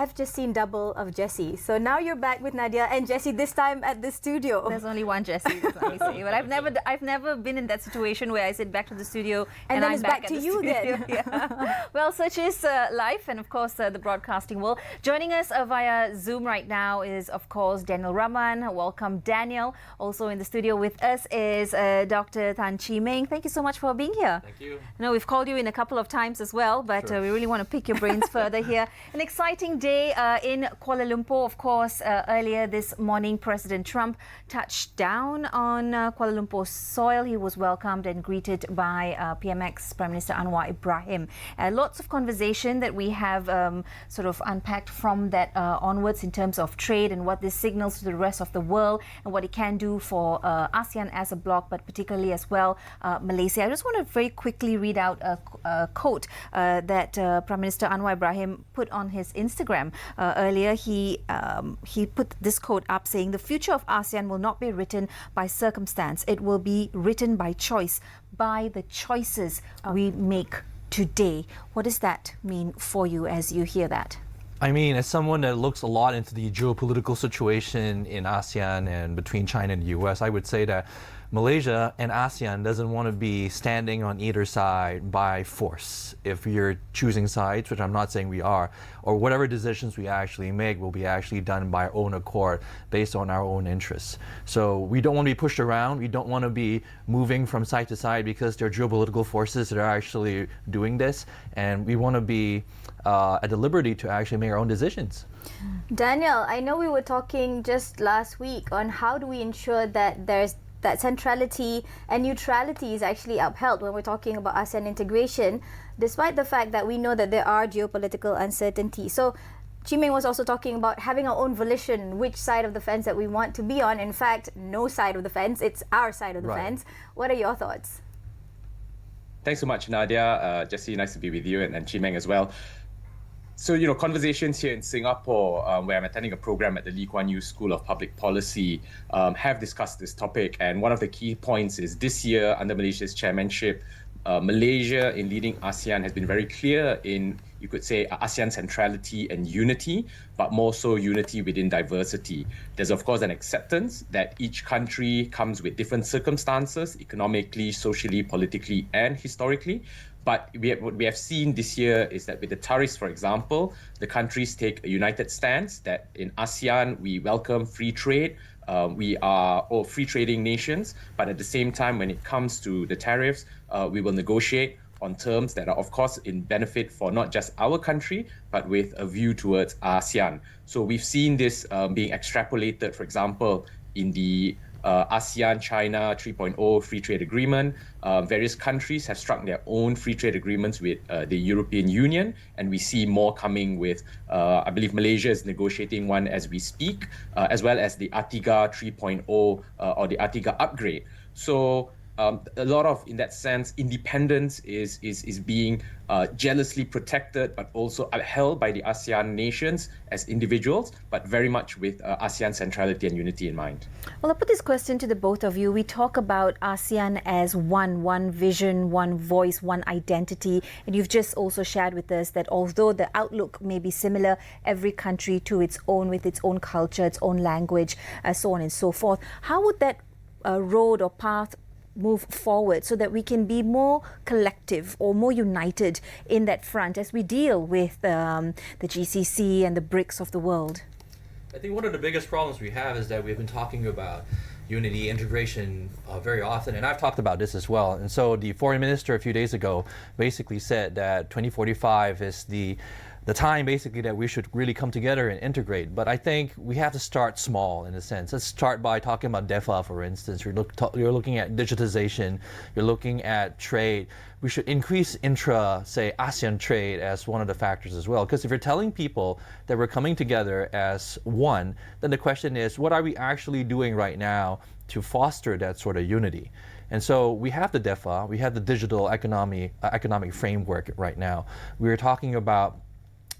I've just seen double of Jessie. So now you're back with Nadia and Jessie, this time at the studio. There's only one Jessie, let me say. But I've never been in that situation where I sit back to the studio and then I'm it's back to you studio. then. Yeah. Well, such is life and of course the broadcasting world. Joining us via Zoom right now is of course Daniel RAHMAN. Welcome, Daniel. Also in the studio with us is Dr. Tan Chee Meng. Thank you so much for being here. Thank you. I know we've called you in a couple of times as well, but Sure. we really want to pick your brains further here. An exciting day in Kuala Lumpur, of course. Earlier this morning, President Trump touched down on Kuala Lumpur soil. He was welcomed and greeted by PMX Prime Minister Anwar Ibrahim. Lots of conversation that we have sort of unpacked from that onwards in terms of trade and what this signals to the rest of the world and what it can do for ASEAN as a bloc, but particularly as well Malaysia. I just want to very quickly read out a quote that Prime Minister Anwar Ibrahim put on his Instagram earlier. He put this quote up saying, "The future of ASEAN will not be written by circumstance. It will be written by choice, by the choices we make today." What does that mean for you as you hear that? I mean, as someone that looks a lot into the geopolitical situation in ASEAN and between China and the US, I would say that Malaysia and ASEAN doesn't want to be standing on either side by force. If you're choosing sides, which I'm not saying we are, or whatever decisions we actually make will be actually done by our own accord based on our own interests. So we don't want to be pushed around. We don't want to be moving from side to side because there are geopolitical forces that are actually doing this. And we want to be at the liberty to actually make our own decisions. Daniel, I know we were talking just last week on how do we ensure that there's that centrality and neutrality is actually upheld when we're talking about ASEAN integration, despite the fact that we know that there are geopolitical uncertainties. So Chee Meng was also talking about having our own volition, which side of the fence that we want to be on. In fact, no side of the fence, it's our side of the fence. What are your thoughts? Thanks so much, Nadia. Jessie, nice to be with you, and Chee Meng as well. So, you know, conversations here in Singapore, where I'm attending a program at the Lee Kuan Yew School of Public Policy, have discussed this topic. And one of the key points is this year, under Malaysia's chairmanship, Malaysia in leading ASEAN has been very clear in, you could say, ASEAN centrality and unity, but more so unity within diversity. There's, of course, an acceptance that each country comes with different circumstances, economically, socially, politically, and historically. But what we have seen this year is that with the tariffs, for example, the countries take a united stance that in ASEAN, we welcome free trade. We are all free trading nations. But at the same time, when it comes to the tariffs, we will negotiate on terms that are, of course, in benefit for not just our country, but with a view towards ASEAN. So we've seen this being extrapolated, for example, in the ASEAN-China 3.0 free trade agreement. Various countries have struck their own free trade agreements with the European Union, and we see more coming with, I believe Malaysia is negotiating one as we speak, as well as the ATIGA 3.0 or the ATIGA upgrade. So a lot of, in that sense, independence is being jealously protected, but also upheld by the ASEAN nations as individuals, but very much with ASEAN centrality and unity in mind. Well, I'll put this question to the both of you. We talk about ASEAN as one vision, one voice, one identity. And you've just also shared with us that although the outlook may be similar, every country to its own, with its own culture, its own language, so on and so forth. How would that road or path move forward so that we can be more collective or more united in that front as we deal with the GCC and the BRICS of the world? I think one of the biggest problems we have is that we've been talking about unity, integration very often, and I've talked about this as well. And so the foreign minister a few days ago basically said that 2045 is the time basically that we should really come together and integrate. But I think we have to start small in a sense. Let's start by talking about DEFA, for instance. You're looking at digitization, you're looking at trade. We should increase say, ASEAN trade as one of the factors as well. Because if you're telling people that we're coming together as one, then the question is, what are we actually doing right now to foster that sort of unity? And so we have the DEFA, we have the digital economic framework right now. We're talking about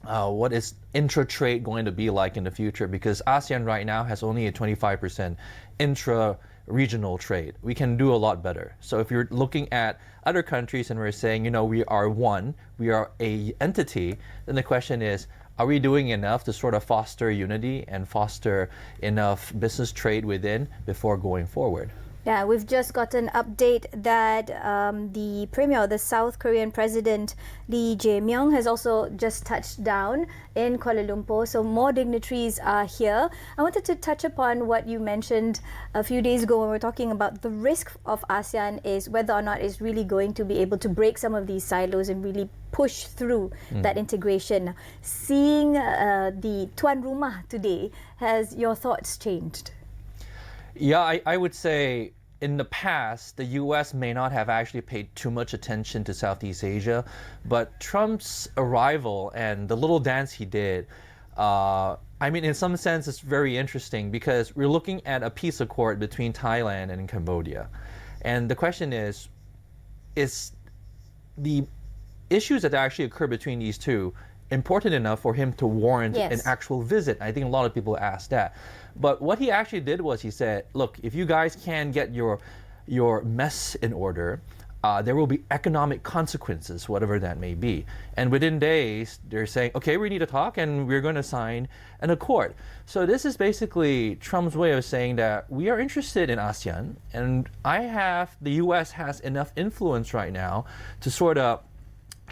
what is intra-trade going to be like in the future, because ASEAN right now has only a 25% intra-regional trade. We can do a lot better. So if you're looking at other countries and we're saying, you know, we are one, we are a entity, then the question is, are we doing enough to sort of foster unity and foster enough business trade within before going forward? Yeah, we've just got an update that the Premier, the South Korean President Lee Jae-myung, has also just touched down in Kuala Lumpur. So more dignitaries are here. I wanted to touch upon what you mentioned a few days ago when we were talking about the risk of ASEAN is whether or not it's really going to be able to break some of these silos and really push through that integration. Seeing the Tuan Rumah today, has your thoughts changed? Yeah, I would say in the past, the US may not have actually paid too much attention to Southeast Asia, but Trump's arrival and the little dance he did, I mean, in some sense, it's very interesting because we're looking at a peace accord between Thailand and Cambodia. And the question is the issues that actually occur between these two important enough for him to warrant an actual visit? I think a lot of people asked that. But what he actually did was he said, look, if you guys can get your mess in order, there will be economic consequences, whatever that may be. And within days, they're saying, okay, we need to talk and we're going to sign an accord. So this is basically Trump's way of saying that we are interested in ASEAN, and the US has enough influence right now to sort of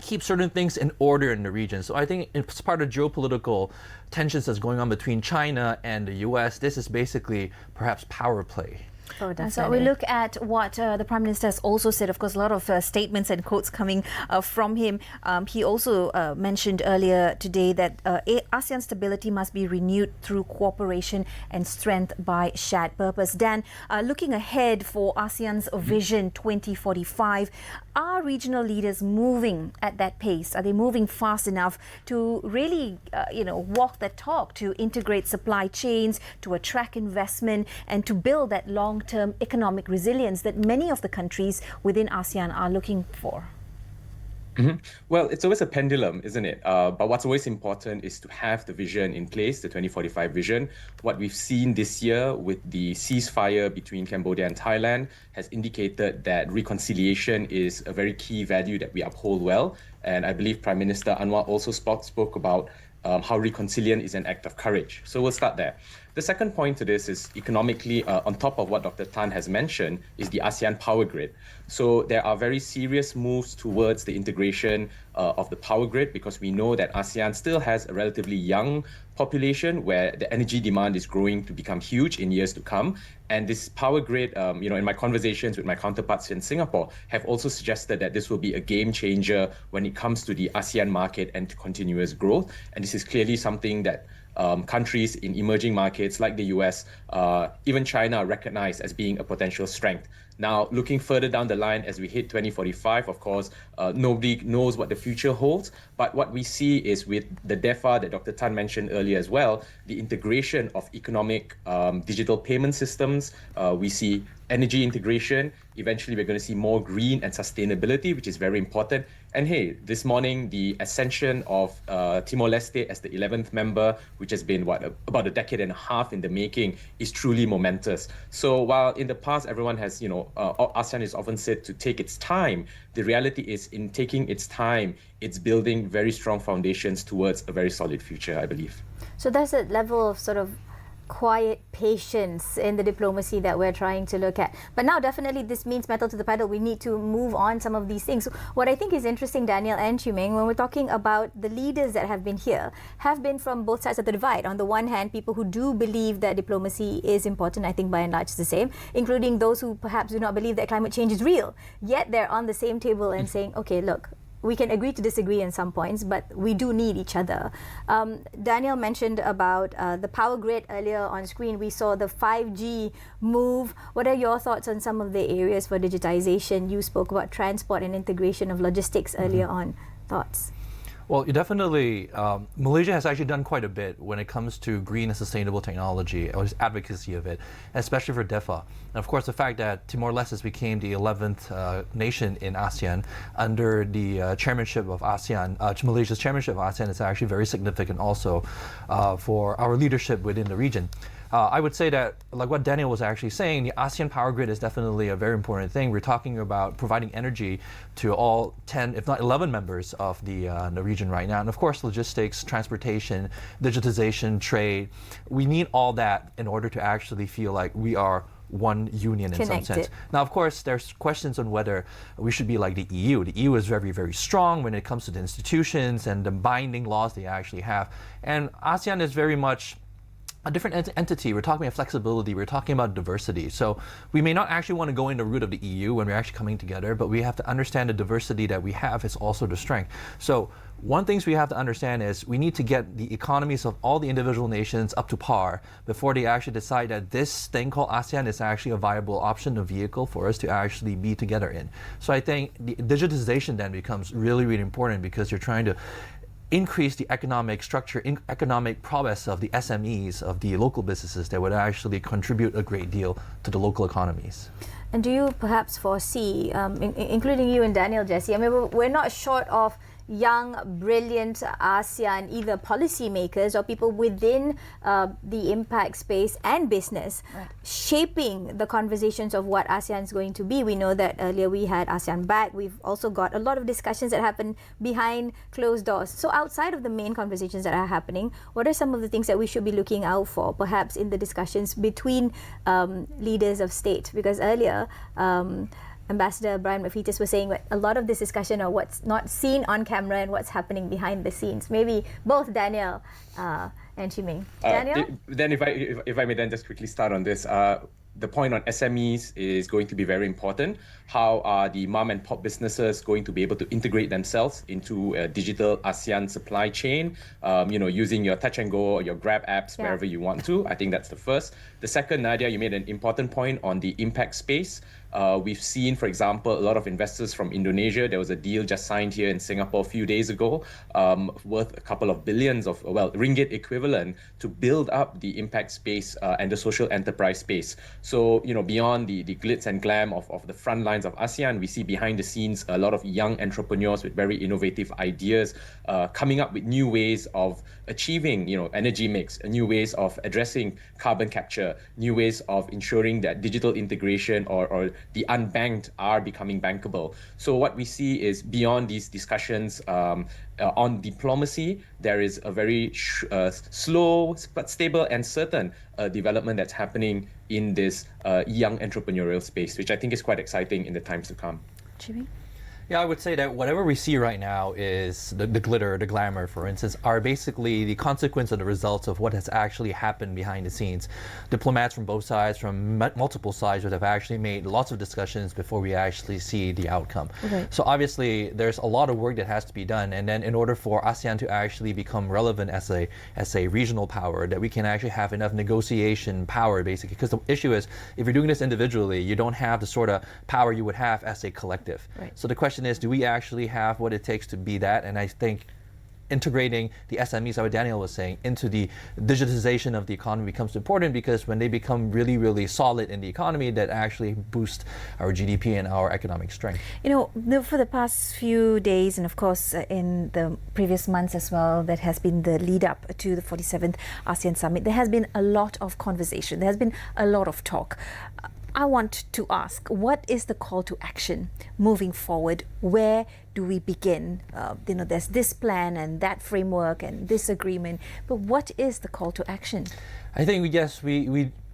keep certain things in order in the region. So I think it's part of geopolitical tensions that's going on between China and the US. This is basically perhaps power play. Oh, so we look at what the Prime Minister has also said. Of course, a lot of statements and quotes coming from him. He also mentioned earlier today that ASEAN stability must be renewed through cooperation and strength by shared purpose. Dan, looking ahead for ASEAN's Vision 2045, are regional leaders moving at that pace? Are they moving fast enough to really, walk that talk, to integrate supply chains, to attract investment, and to build that long-term economic resilience that many of the countries within ASEAN are looking for? Well, it's always a pendulum, isn't it? But what's always important is to have the vision in place, the 2045 vision. What we've seen this year with the ceasefire between Cambodia and Thailand has indicated that reconciliation is a very key value that we uphold well. And I believe Prime Minister Anwar also spoke about how reconciliation is an act of courage. So we'll start there. The second point to this is economically, on top of what Dr. Tan has mentioned, is the ASEAN power grid. So there are very serious moves towards the integration of the power grid, because we know that ASEAN still has a relatively young population where the energy demand is growing to become huge in years to come. And this power grid, in my conversations with my counterparts in Singapore, have also suggested that this will be a game changer when it comes to the ASEAN market and to continuous growth. And this is clearly something that countries in emerging markets like the US, even China, recognize as being a potential strength. Now, looking further down the line as we hit 2045, of course, nobody knows what the future holds. But what we see is with the DEFA that Dr. Tan mentioned earlier as well, the integration of economic digital payment systems, we see energy integration. Eventually, we're going to see more green and sustainability, which is very important. And hey, this morning, the ascension of Timor-Leste as the 11th member, which has been, about a decade and a half in the making, is truly momentous. So while in the past, everyone has, ASEAN is often said to take its time, the reality is in taking its time, it's building very strong foundations towards a very solid future, I believe. So there's a level of sort of quiet patience in the diplomacy that we're trying to look at. But now definitely this means metal to the pedal. We need to move on some of these things. So what I think is interesting, Daniel and Chee Meng, when we're talking about the leaders that have been here, have been from both sides of the divide. On the one hand, people who do believe that diplomacy is important, I think by and large it's the same, including those who perhaps do not believe that climate change is real. Yet they're on the same table and saying, okay, look, we can agree to disagree in some points, but we do need each other. Daniel mentioned about the power grid earlier on screen. We saw the 5G move. What are your thoughts on some of the areas for digitization? You spoke about transport and integration of logistics earlier on. Thoughts? Well, definitely, Malaysia has actually done quite a bit when it comes to green and sustainable technology, or advocacy of it, especially for DEFA. And of course, the fact that Timor-Leste became the 11th nation in ASEAN under the chairmanship of ASEAN, Malaysia's chairmanship of ASEAN is actually very significant also for our leadership within the region. I would say that, like what Daniel was actually saying, the ASEAN power grid is definitely a very important thing. We're talking about providing energy to all 10, if not 11 members of the region right now. And of course, logistics, transportation, digitization, trade. We need all that in order to actually feel like we are one union in some sense. Now, of course, there's questions on whether we should be like the EU. The EU is very, very strong when it comes to the institutions and the binding laws they actually have. And ASEAN is very much a different entity. We're talking about flexibility, we're talking about diversity. So we may not actually want to go in the route of the EU when we're actually coming together, but we have to understand the diversity that we have is also the strength. So one thing we have to understand is we need to get the economies of all the individual nations up to par before they actually decide that this thing called ASEAN is actually a viable option, a vehicle for us to actually be together in. So I think the digitization then becomes really, really important because you're trying to increase the economic structure, economic prowess of the SMEs, of the local businesses that would actually contribute a great deal to the local economies. And do you perhaps foresee, including you and Daniel, Jesse, I mean, we're not short of young, brilliant ASEAN, either policymakers or people within the impact space and business, shaping the conversations of what ASEAN is going to be. We know that earlier we had ASEAN Back. We've also got a lot of discussions that happen behind closed doors. So outside of the main conversations that are happening, what are some of the things that we should be looking out for, perhaps in the discussions between leaders of state? Because earlier, Ambassador Brian McFeeters was saying a lot of this discussion are what's not seen on camera and what's happening behind the scenes. Maybe both Daniel and Chee Meng. Daniel? Then if I may then just quickly start on this. The point on SMEs is going to be very important. How are the mom and pop businesses going to be able to integrate themselves into a digital ASEAN supply chain, using your touch and go or your Grab apps wherever you want to? I think that's the first. The second, Nadia, you made an important point on the impact space. We've seen, for example, a lot of investors from Indonesia. There was a deal just signed here in Singapore a few days ago, worth a couple of billions of, ringgit equivalent to build up the impact space and the social enterprise space. So, beyond the glitz and glam of the front lines of ASEAN, we see behind the scenes a lot of young entrepreneurs with very innovative ideas, coming up with new ways of achieving, energy mix, new ways of addressing carbon capture, new ways of ensuring that digital integration or the unbanked are becoming bankable. So what we see is beyond these discussions on diplomacy, there is a very slow but stable and certain development that's happening in this young entrepreneurial space, which I think is quite exciting in the times to come. Chee? Yeah, I would say that whatever we see right now is the glitter, the glamour, for instance, are basically the consequence of the results of what has actually happened behind the scenes. Diplomats from both sides, from multiple sides, would have actually made lots of discussions before we actually see the outcome. Okay. So obviously, there's a lot of work that has to be done, and then in order for ASEAN to actually become relevant as a regional power, that we can actually have enough negotiation power, basically, because the issue is, if you're doing this individually, you don't have the sort of power you would have as a collective. Right. So the question is, do we actually have what it takes to be that? And I think integrating the SMEs, like what Daniel was saying, into the digitization of the economy becomes important, because when they become really, really solid in the economy, that actually boosts our GDP and our economic strength. For the past few days, and of course in the previous months as well, that has been the lead up to the 47th ASEAN Summit, there has been a lot of conversation, there has been a lot of talk. I want to ask, what is the call to action moving forward? Where do we begin? There's this plan and that framework and this agreement, but what is the call to action? I think,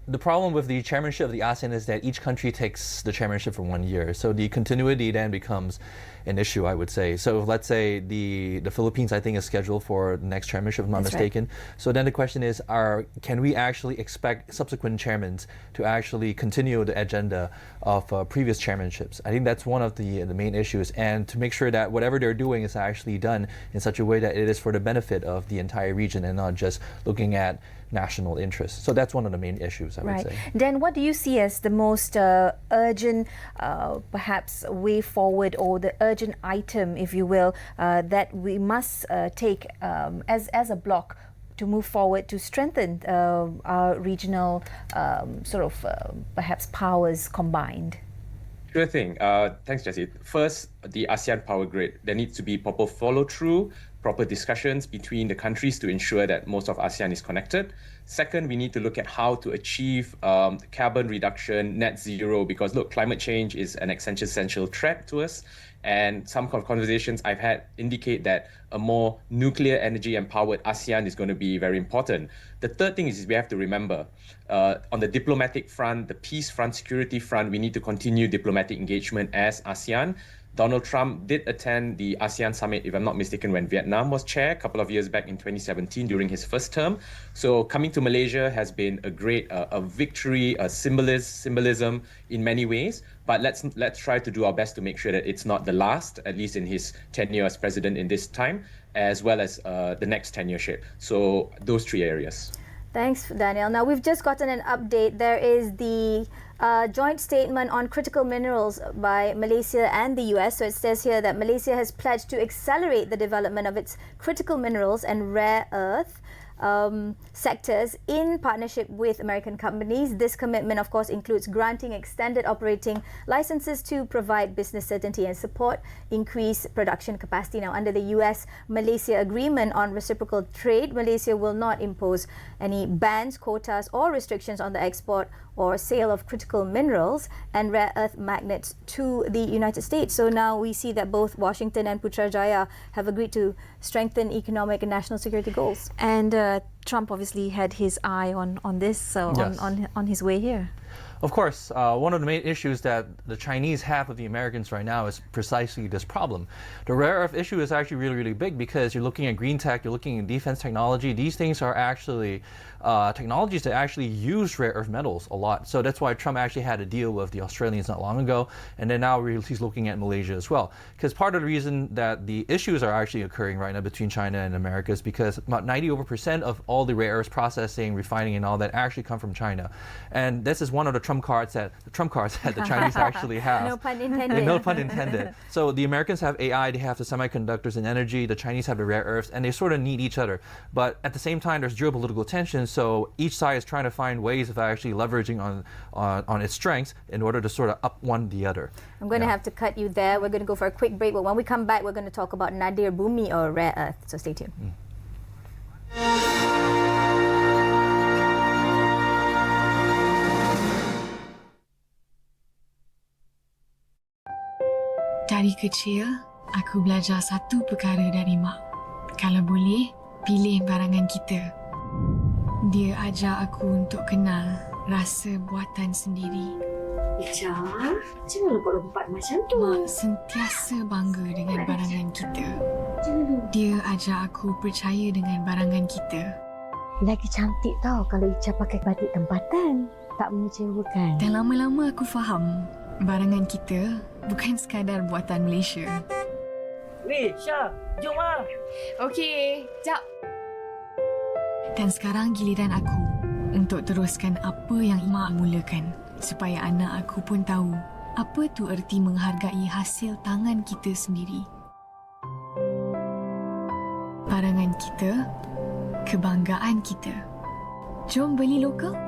the problem with the chairmanship of the ASEAN is that each country takes the chairmanship for 1 year. So the continuity then becomes an issue, I would say. So let's say the Philippines, I think, is scheduled for the next chairmanship, if I'm not mistaken. Right. So then the question is, can we actually expect subsequent chairmen to actually continue the agenda of previous chairmanships? I think that's one of the main issues, and to make sure that whatever they're doing is actually done in such a way that it is for the benefit of the entire region and not just looking at national interests. So that's one of the main issues, I would say. Dan, what do you see as the most urgent, perhaps, way forward, or the urgent item, if you will, that we must take as a bloc to move forward to strengthen our regional perhaps powers combined? Sure thing. Thanks, Jesse. First, the ASEAN power grid. There needs to be proper follow-through proper discussions between the countries to ensure that most of ASEAN is connected. Second, we need to look at how to achieve carbon reduction, net zero, because look, climate change is an existential threat to us. And some conversations I've had indicate that a more nuclear energy empowered ASEAN is going to be very important. The third thing is we have to remember, on the diplomatic front, the peace front, security front, we need to continue diplomatic engagement as ASEAN. Donald Trump did attend the ASEAN summit, if I'm not mistaken, when Vietnam was chair a couple of years back in 2017 during his first term. So coming to Malaysia has been a great a victory, a symbolism in many ways. But let's try to do our best to make sure that it's not the last, at least in his tenure as president in this time, as well as the next tenureship. So those three areas. Thanks, Daniel. Now, we've just gotten an update. There is the joint statement on critical minerals by Malaysia and the US. So it says here that Malaysia has pledged to accelerate the development of its critical minerals and rare earth sectors in partnership with American companies. This commitment, of course, includes granting extended operating licenses to provide business certainty and support increase production capacity. Now, under the US-Malaysia Agreement on Reciprocal Trade, Malaysia will not impose any bans, quotas or restrictions on the export or sale of critical minerals and rare earth magnets to the United States. So now we see that both Washington and Putrajaya have agreed to strengthen economic and national security goals. And Trump obviously had his eye on this, so Yes. on his way here. Of course, one of the main issues that the Chinese have with the Americans right now is precisely this problem. The rare earth issue is actually really, really big because you're looking at green tech, you're looking at defense technology. These things are actually technologies that actually use rare earth metals a lot. So that's why Trump actually had a deal with the Australians not long ago. And then now he's looking at Malaysia as well. Because part of the reason that the issues are actually occurring right now between China and America is because about 90% of all the rare earth processing, refining and all that actually come from China. And this is one of the trump cards that the Chinese actually have. No pun intended. No pun intended. So the Americans have AI, they have the semiconductors and energy, the Chinese have the rare earths, and they sort of need each other. But at the same time, there's geopolitical tension, so each side is trying to find ways of actually leveraging on its strengths in order to sort of up one the other. I'm going to have to cut you there. We're going to go for a quick break, but when we come back, we're going to talk about nadir bumi or rare earth. So stay tuned. Dari kecil, aku belajar satu perkara dari mak. Kalau boleh, pilih barangan kita. Dia ajar aku untuk kenal rasa buatan sendiri. Ica, macam mana lompat-lompat macam tu? Mak sentiasa bangga dengan barangan kita. Dia ajar aku percaya dengan barangan kita. Lagi cantik tau kalau Ica pakai batik tempatan. Tak mengecewakan. Dan lama-lama aku faham, barangan kita bukan sekadar buatan Malaysia. Weh, Syah, jom lah. Okey, jap. Dan sekarang giliran aku untuk teruskan apa yang mak mulakan. Supaya anak aku pun tahu apa tu erti menghargai hasil tangan kita sendiri. Barangan kita, kebanggaan kita. Jom beli lokal.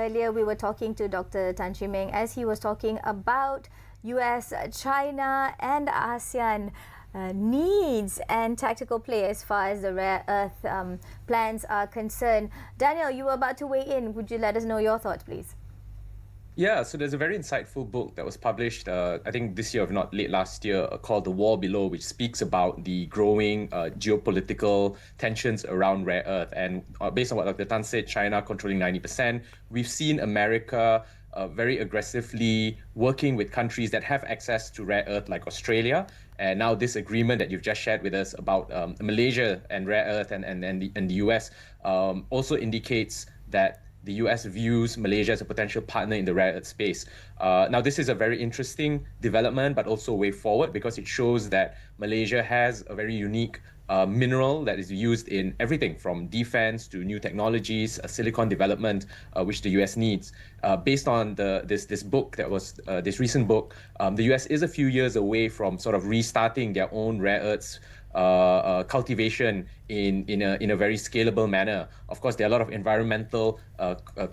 Earlier, we were talking to Dr. Tan Chee Meng as he was talking about US, China and ASEAN needs and tactical play as far as the rare earth plans are concerned. Daniel, you were about to weigh in. Would you let us know your thoughts, please? Yeah, so there's a very insightful book that was published, I think this year, if not late last year, called The War Below, which speaks about the growing geopolitical tensions around rare earth. And based on what Dr. Tan said, China controlling 90%. We've seen America very aggressively working with countries that have access to rare earth like Australia. And now this agreement that you've just shared with us about Malaysia and rare earth and the US also indicates that the US views Malaysia as a potential partner in the rare earth space. Now, this is a very interesting development, but also a way forward because it shows that Malaysia has a very unique mineral that is used in everything from defense to new technologies, silicon development, which the US needs. Based on this book that was this recent book, the US is a few years away from sort of restarting their own rare earths cultivation in a very scalable manner. Of course, there are a lot of environmental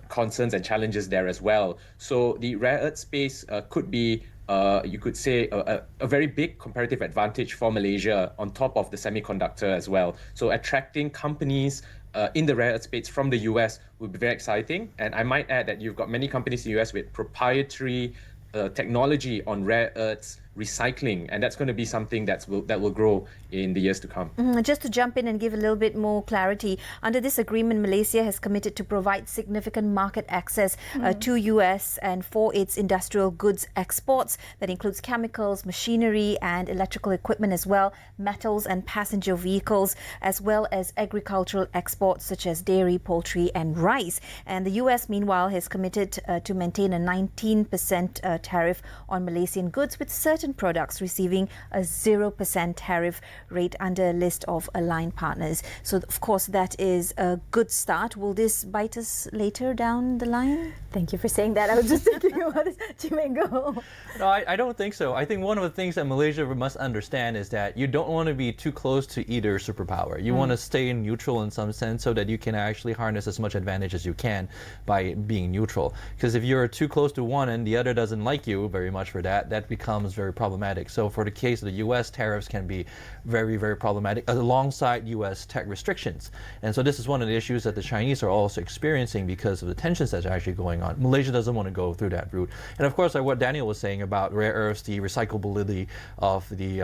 concerns and challenges there as well. So the rare earth space could be, you could say, a very big comparative advantage for Malaysia on top of the semiconductor as well. So attracting companies in the rare earth space from the US would be very exciting. And I might add that you've got many companies in the US with proprietary technology on rare earths recycling, and that's going to be something that will grow in the years to come. Just to jump in and give a little bit more clarity, under this agreement, Malaysia has committed to provide significant market access to US and for its industrial goods exports. That includes chemicals, machinery and electrical equipment as well, metals and passenger vehicles, as well as agricultural exports such as dairy, poultry and rice. And the US, meanwhile, has committed to maintain a 19% tariff on Malaysian goods, with certain products receiving a 0% tariff rate under a list of aligned partners. So, of course, that is a good start. Will this bite us later down the line? Thank you for saying that. I was just thinking about this. Chimengo. No, I don't think so. I think one of the things that Malaysia must understand is that you don't want to be too close to either superpower. You want to stay neutral in some sense so that you can actually harness as much advantage as you can by being neutral. Because if you're too close to one and the other doesn't like you very much for that, that becomes very problematic. So for the case of the US, tariffs can be very, very problematic alongside US tech restrictions. And so this is one of the issues that the Chinese are also experiencing because of the tensions that's actually going on. Malaysia doesn't want to go through that route. And of course, like what Daniel was saying about rare earths, the recyclability of the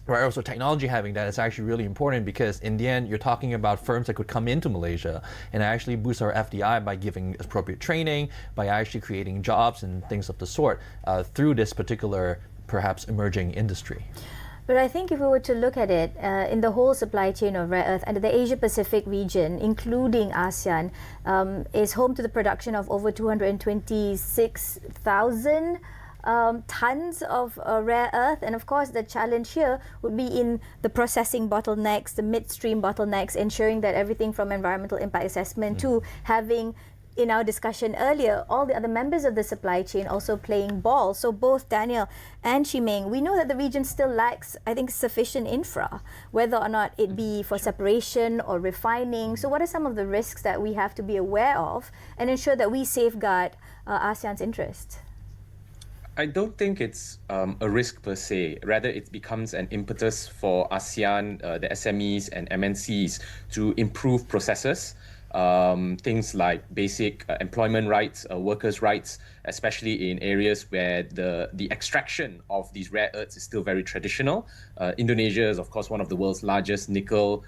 rare earths or technology having that is actually really important, because in the end, you're talking about firms that could come into Malaysia and actually boost our FDI by giving appropriate training, by actually creating jobs and things of the sort through this particular perhaps emerging industry. But I think if we were to look at it in the whole supply chain of rare earth, and the Asia Pacific region, including ASEAN, is home to the production of over 226,000 tons of rare earth. And of course, the challenge here would be in the processing bottlenecks, the midstream bottlenecks, ensuring that everything from environmental impact assessment to having, in our discussion earlier, all the other members of the supply chain also playing ball. So both Daniel and Chee-Meng, we know that the region still lacks, I think, sufficient infra, whether or not it be for separation or refining. So what are some of the risks that we have to be aware of and ensure that we safeguard ASEAN's interest? I don't think it's a risk per se. Rather, it becomes an impetus for ASEAN, the SMEs and MNCs to improve processes. Things like basic employment rights, workers' rights, especially in areas where the extraction of these rare earths is still very traditional. Indonesia is, of course, one of the world's largest nickel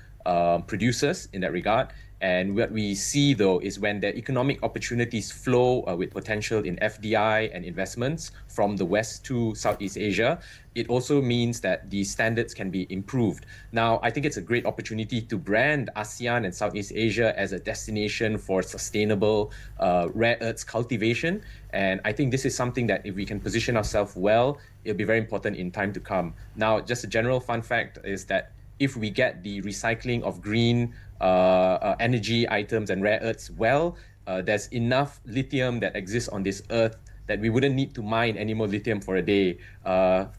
producers in that regard. And what we see, though, is when the economic opportunities flow with potential in FDI and investments from the West to Southeast Asia, it also means that the standards can be improved. Now, I think it's a great opportunity to brand ASEAN and Southeast Asia as a destination for sustainable rare earths cultivation. And I think this is something that if we can position ourselves well, it'll be very important in time to come. Now, just a general fun fact is that if we get the recycling of green energy items and rare earths well, there's enough lithium that exists on this earth that we wouldn't need to mine any more lithium for a day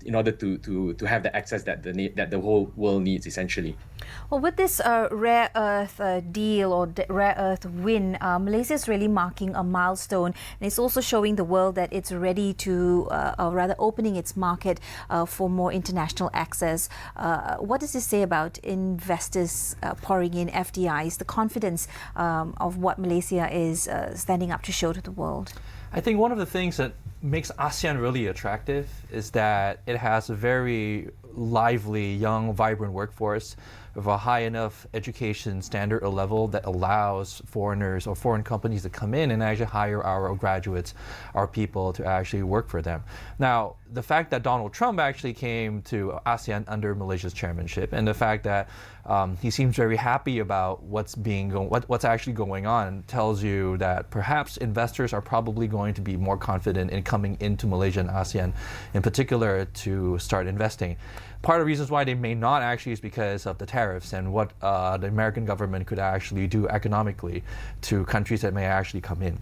in order to have the access that the whole world needs, essentially. Well, with this rare earth deal or rare earth win, Malaysia is really marking a milestone, and it's also showing the world that it's ready to, or rather opening its market for more international access. What does this say about investors pouring in FDIs, the confidence of what Malaysia is standing up to show to the world? I think one of the things that makes ASEAN really attractive is that it has a very lively, young, vibrant workforce with a high enough education standard or level that allows foreigners or foreign companies to come in and actually hire our graduates, our people, to actually work for them. Now, the fact that Donald Trump actually came to ASEAN under Malaysia's chairmanship, and the fact that he seems very happy about what's actually going on, tells you that perhaps investors are probably going to be more confident in coming into Malaysia and ASEAN in particular to start investing. Part of the reasons why they may not actually is because of the tariffs and what the American government could actually do economically to countries that may actually come in.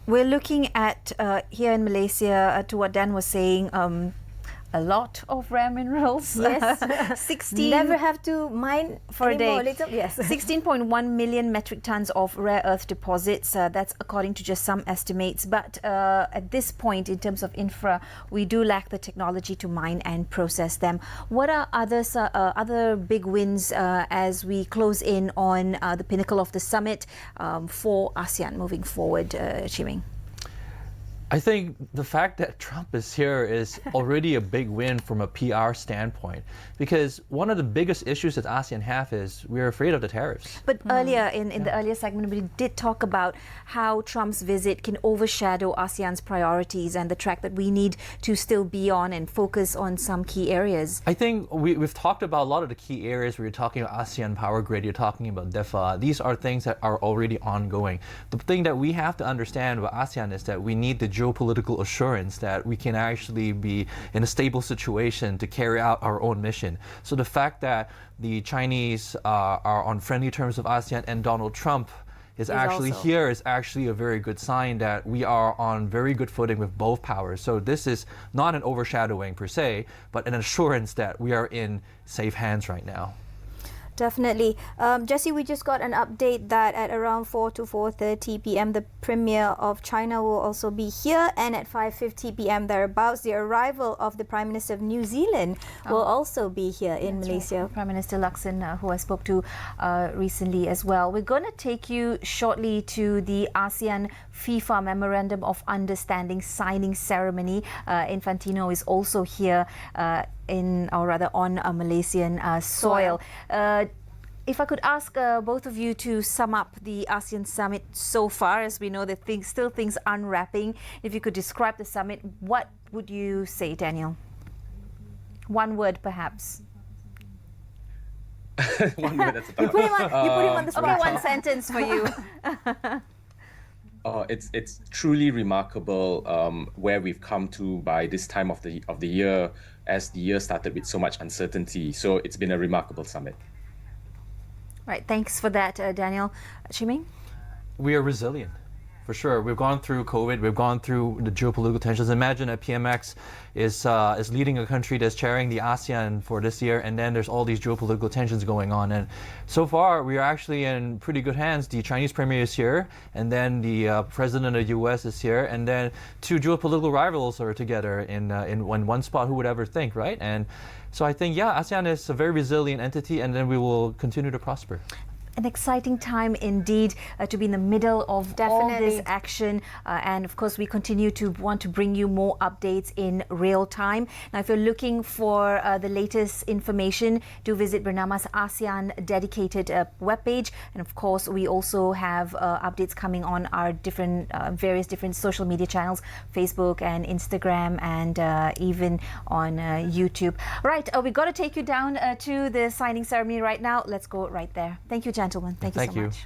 We're looking at here in Malaysia, to what Dan was saying, a lot of rare minerals. Yes. 16 Never have to mine for a day. anymore. Yes. 16.1 million metric tons of rare earth deposits. That's according to just some estimates. But at this point, in terms of infra, we do lack the technology to mine and process them. What are other big wins as we close in on the pinnacle of the summit for ASEAN moving forward, Chee Meng? I think the fact that Trump is here is already a big win from a PR standpoint, because one of the biggest issues that ASEAN have is we're afraid of the tariffs. But earlier, in the earlier segment, we did talk about how Trump's visit can overshadow ASEAN's priorities and the track that we need to still be on and focus on some key areas. I think we've talked about a lot of the key areas where you're talking about ASEAN Power Grid, you're talking about DEFA. These are things that are already ongoing. The thing that we have to understand about ASEAN is that we need the geopolitical assurance that we can actually be in a stable situation to carry out our own mission. So the fact that the Chinese are on friendly terms with ASEAN and Donald Trump is actually here is actually a very good sign that we are on very good footing with both powers. So this is not an overshadowing per se, but an assurance that we are in safe hands right now. Definitely. Jessie, we just got an update that at around 4 to 4:30 p.m. the Premier of China will also be here, and at 5:50 p.m. thereabouts the arrival of the Prime Minister of New Zealand will also be here in Malaysia. Right. Prime Minister Lakson, who I spoke to recently as well. We're going to take you shortly to the ASEAN FIFA Memorandum of Understanding signing ceremony. Infantino is also here on a Malaysian soil. If I could ask both of you to sum up the ASEAN summit so far, as we know that things unwrapping. If you could describe the summit, what would you say, Daniel? One word, perhaps. One word, that's a tough. You put him on the spot. Okay, one sentence for you. It's truly remarkable where we've come to by this time of the year, as the year started with so much uncertainty. So it's been a remarkable summit. Right, thanks for that, Daniel. Chee Meng? We are resilient, for sure. We've gone through COVID, we've gone through the geopolitical tensions. Imagine a PMX is leading a country that's chairing the ASEAN for this year, and then there's all these geopolitical tensions going on. And so far, we are actually in pretty good hands. The Chinese Premier is here, and then the President of the US is here, and then two geopolitical rivals are together in one spot. Who would ever think, right? And so I think, yeah, ASEAN is a very resilient entity, and then we will continue to prosper. An exciting time indeed to be in the middle of all this action, and of course we continue to want to bring you more updates in real time. Now, if you're looking for the latest information, do visit Bernama's ASEAN dedicated webpage, and of course we also have updates coming on our various different social media channels, Facebook and Instagram, and even on YouTube. Right, we've got to take you down to the signing ceremony right now. Let's go right there. Thank you, gentlemen. Thank you so much.